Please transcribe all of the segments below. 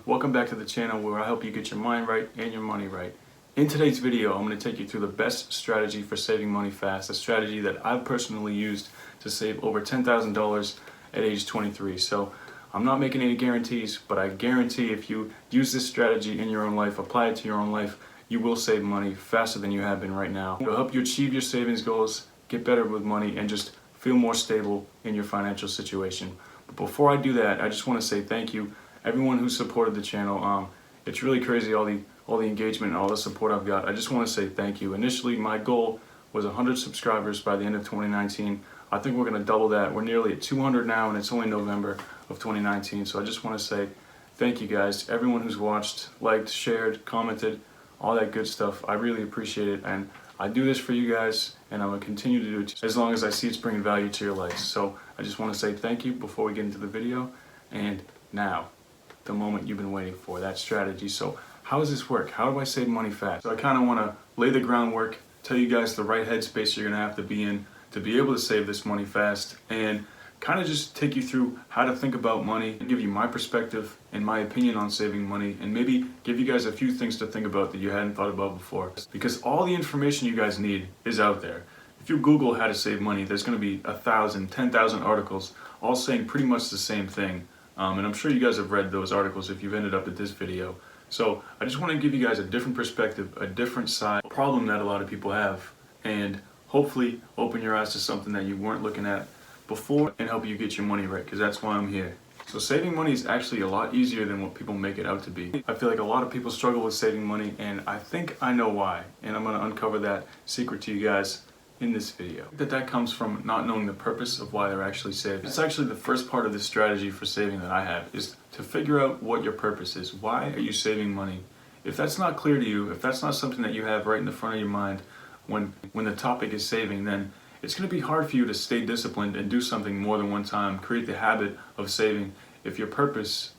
Welcome back to the channel where I help you get your mind right and your money right. In today's video, I'm going to take you through the best strategy for saving money fast, a strategy that I've personally used to save over $10,000 at age 23. So I'm not making any guarantees, but I guarantee if you use this strategy in your own life, apply it to your own life, you will save money faster than you have been right now. It'll help you achieve your savings goals, get better with money, and just feel more stable in your financial situation. But before I do that, I just want to say thank you everyone who supported the channel. It's really crazy all the engagement and all the support I've got. I just want to say thank you. Initially, my goal was 100 subscribers by the end of 2019. I think we're going to double that. We're nearly at 200 now, and it's only November of 2019. So I just want to say thank you guys, everyone who's watched, liked, shared, commented, all that good stuff. I really appreciate it, and I do this for you guys, and I'm going to continue to do it as long as I see it's bringing value to your life. So I just want to say thank you before we get into the video. And now, the moment you've been waiting for, that strategy. So how does this work? How do I save money fast? So I kind of want to lay the groundwork, tell you guys the right headspace you're going to have to be in to be able to save this money fast, and kind of just take you through how to think about money, give you my perspective and my opinion on saving money, and maybe give you guys a few things to think about that you hadn't thought about before. Because all the information you guys need is out there. If you Google how to save money, there's going to be 1,000, 10,000 articles all saying pretty much the same thing. And I'm sure you guys have read those articles if you've ended up at this video. So I just want to give you guys a different perspective, a different side, a problem that a lot of people have, and hopefully open your eyes to something that you weren't looking at before and help you get your money right, because that's why I'm here. So saving money is actually a lot easier than what people make it out to be. I feel like a lot of people struggle with saving money, and I think I know why, and I'm going to uncover that secret to you guys in this video. That comes from not knowing the purpose of why they're actually saving. It's actually the first part of this strategy for saving that I have, is to figure out what your purpose is. Why are you saving money? If that's not clear to you, if that's not something that you have right in the front of your mind when the topic is saving, then it's going to be hard for you to stay disciplined and do something more than one time, create the habit of saving, if your purpose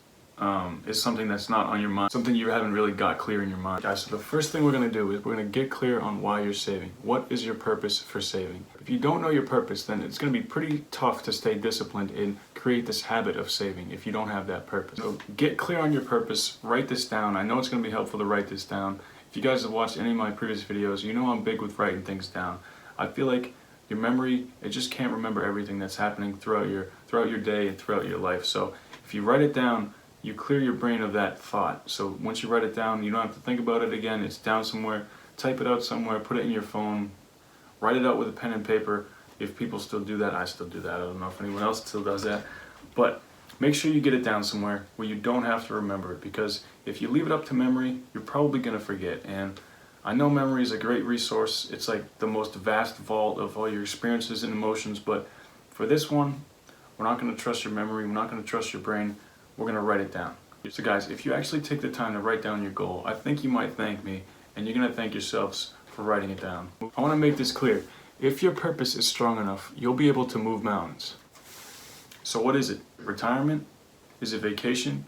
is something that's not on your mind, something you haven't really got clear in your mind. Guys, so the first thing we're going to do is we're going to get clear on why you're saving. What is your purpose for saving? If you don't know your purpose, then it's going to be pretty tough to stay disciplined and create this habit of saving if you don't have that purpose. So get clear on your purpose, write this down. I know it's going to be helpful to write this down. If you guys have watched any of my previous videos, you know I'm big with writing things down. I feel like your memory, it just can't remember everything that's happening throughout your day and throughout your life. So if you write it down, you clear your brain of that thought. So once you write it down, you don't have to think about it again. It's down somewhere. Type it out somewhere, put it in your phone, write it out with a pen and paper. If people still do that, I still do that. I don't know if anyone else still does that. But make sure you get it down somewhere where you don't have to remember it, because if you leave it up to memory, you're probably going to forget. And I know memory is a great resource. It's like the most vast vault of all your experiences and emotions, but for this one, we're not going to trust your memory. We're not going to trust your brain. We're going to write it down. So guys, if you actually take the time to write down your goal, I think you might thank me, and you're going to thank yourselves for writing it down. I want to make this clear. If your purpose is strong enough, you'll be able to move mountains. So what is it? Retirement? Is it vacation?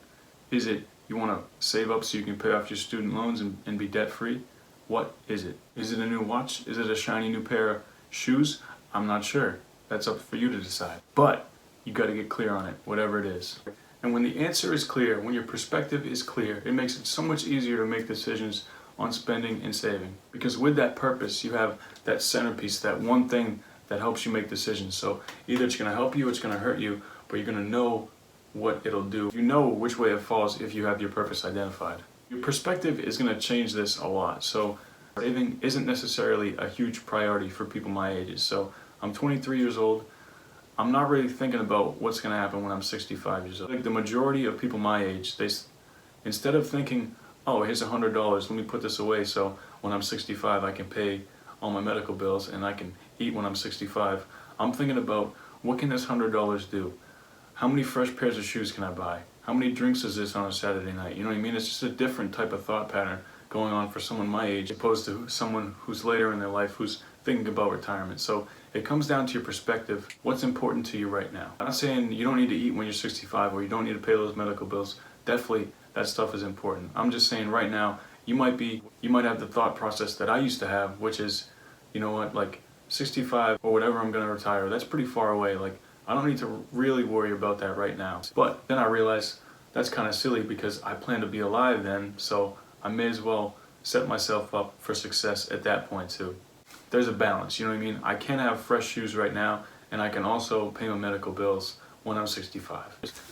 Is it you want to save up so you can pay off your student loans and be debt free? What is it? Is it a new watch? Is it a shiny new pair of shoes? I'm not sure. That's up for you to decide. But you got to get clear on it, whatever it is. And when the answer is clear, when your perspective is clear, it makes it so much easier to make decisions on spending and saving. Because with that purpose, you have that centerpiece, that one thing that helps you make decisions. So either it's going to help you, it's going to hurt you, but you're going to know what it'll do. You know which way it falls if you have your purpose identified. Your perspective is going to change this a lot. So saving isn't necessarily a huge priority for people my ages. So I'm 23 years old. I'm not really thinking about what's going to happen when I'm 65 years old. Like the majority of people my age, instead of thinking, oh, here's $100, let me put this away so when I'm 65 I can pay all my medical bills and I can eat when I'm 65. I'm thinking about, what can this $100 do? How many fresh pairs of shoes can I buy? How many drinks is this on a Saturday night? You know what I mean? It's just a different type of thought pattern going on for someone my age opposed to someone who's later in their life who's thinking about retirement. So it comes down to your perspective. What's important to you right now? I'm not saying you don't need to eat when you're 65 or you don't need to pay those medical bills. Definitely that stuff is important. I'm just saying right now, you might have the thought process that I used to have, which is, you know what, like 65 or whatever I'm going to retire, that's pretty far away. Like I don't need to really worry about that right now. But then I realized that's kind of silly because I plan to be alive then, so I may as well set myself up for success at that point too. There's a balance, you know what I mean? I can have fresh shoes right now, and I can also pay my medical bills when I'm 65.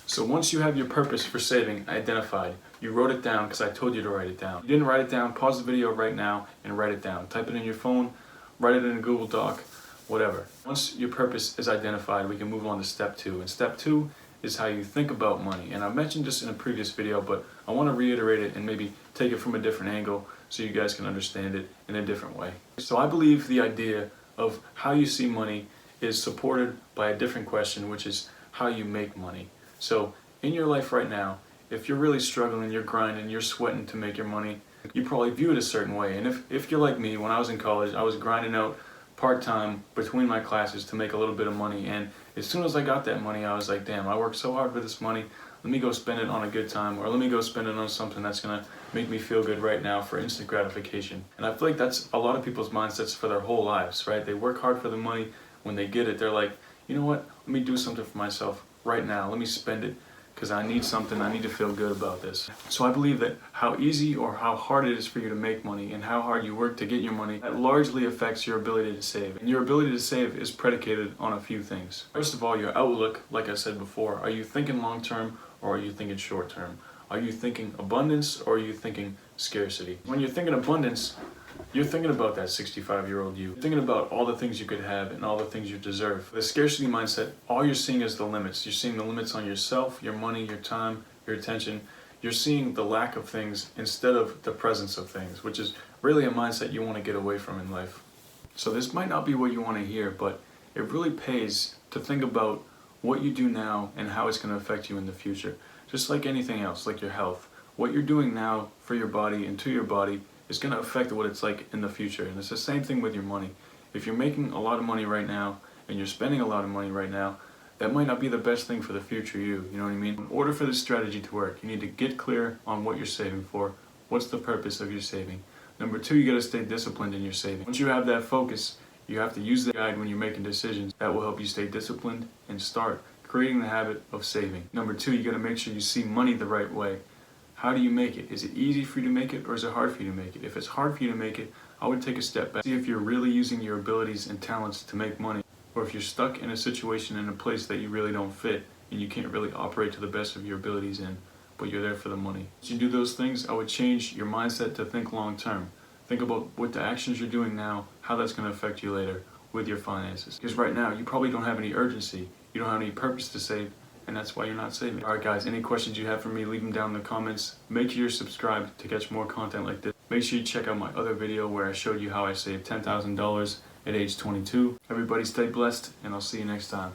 So once you have your purpose for saving identified, you wrote it down because I told you to write it down. If you didn't write it down, pause the video right now and write it down. Type it in your phone, write it in a Google Doc, whatever. Once your purpose is identified, we can move on to step 2. And step 2 is how you think about money. And I mentioned this in a previous video, but I want to reiterate it and maybe take it from a different angle so you guys can understand it in a different way. So I believe the idea of how you see money is supported by a different question, which is how you make money. So in your life right now, if you're really struggling, you're grinding, you're sweating to make your money, you probably view it a certain way. And if you're like me, when I was in college, I was grinding out part-time between my classes to make a little bit of money, and as soon as I got that money, I was like, damn, I worked so hard for this money, let me go spend it on a good time, or let me go spend it on something that's gonna make me feel good right now for instant gratification. And I feel like that's a lot of people's mindsets for their whole lives, right? They work hard for the money. When they get it, they're like, you know what, let me do something for myself right now, let me spend it because I need something, I need to feel good about this. So I believe that how easy or how hard it is for you to make money and how hard you work to get your money, that largely affects your ability to save. And your ability to save is predicated on a few things. First of all, your outlook, like I said before. Are you thinking long term or are you thinking short term? Are you thinking abundance or are you thinking scarcity? When you're thinking abundance, you're thinking about that 65-year-old you. You're thinking about all the things you could have and all the things you deserve. The scarcity mindset, all you're seeing is the limits. You're seeing the limits on yourself, your money, your time, your attention. You're seeing the lack of things instead of the presence of things, which is really a mindset you want to get away from in life. So this might not be what you want to hear, but it really pays to think about what you do now and how it's going to affect you in the future. Just like anything else, like your health. What you're doing now for your body and to your body is going to affect what it's like in the future. And it's the same thing with your money. If you're making a lot of money right now and you're spending a lot of money right now, that might not be the best thing for the future you know what I mean? In order for this strategy to work, you need to get clear on what you're saving for. What's the purpose of your saving? Number 2, you got to stay disciplined in your saving. Once you have that focus, you have to use the guide when you're making decisions. That will help you stay disciplined and start creating the habit of saving. Number 2, you got to make sure you see money the right way. How do you make it? Is it easy for you to make it or is it hard for you to make it? If it's hard for you to make it, I would take a step back. See if you're really using your abilities and talents to make money, or if you're stuck in a situation in a place that you really don't fit and you can't really operate to the best of your abilities in, but you're there for the money. Once you do those things, I would change your mindset to think long term. Think about what the actions you're doing now, how that's going to affect you later with your finances. Because right now, you probably don't have any urgency, you don't have any purpose to save, and that's why you're not saving. Alright guys, any questions you have for me, leave them down in the comments. Make sure you're subscribed to catch more content like this. Make sure you check out my other video where I showed you how I saved $10,000 at age 22. Everybody stay blessed, and I'll see you next time.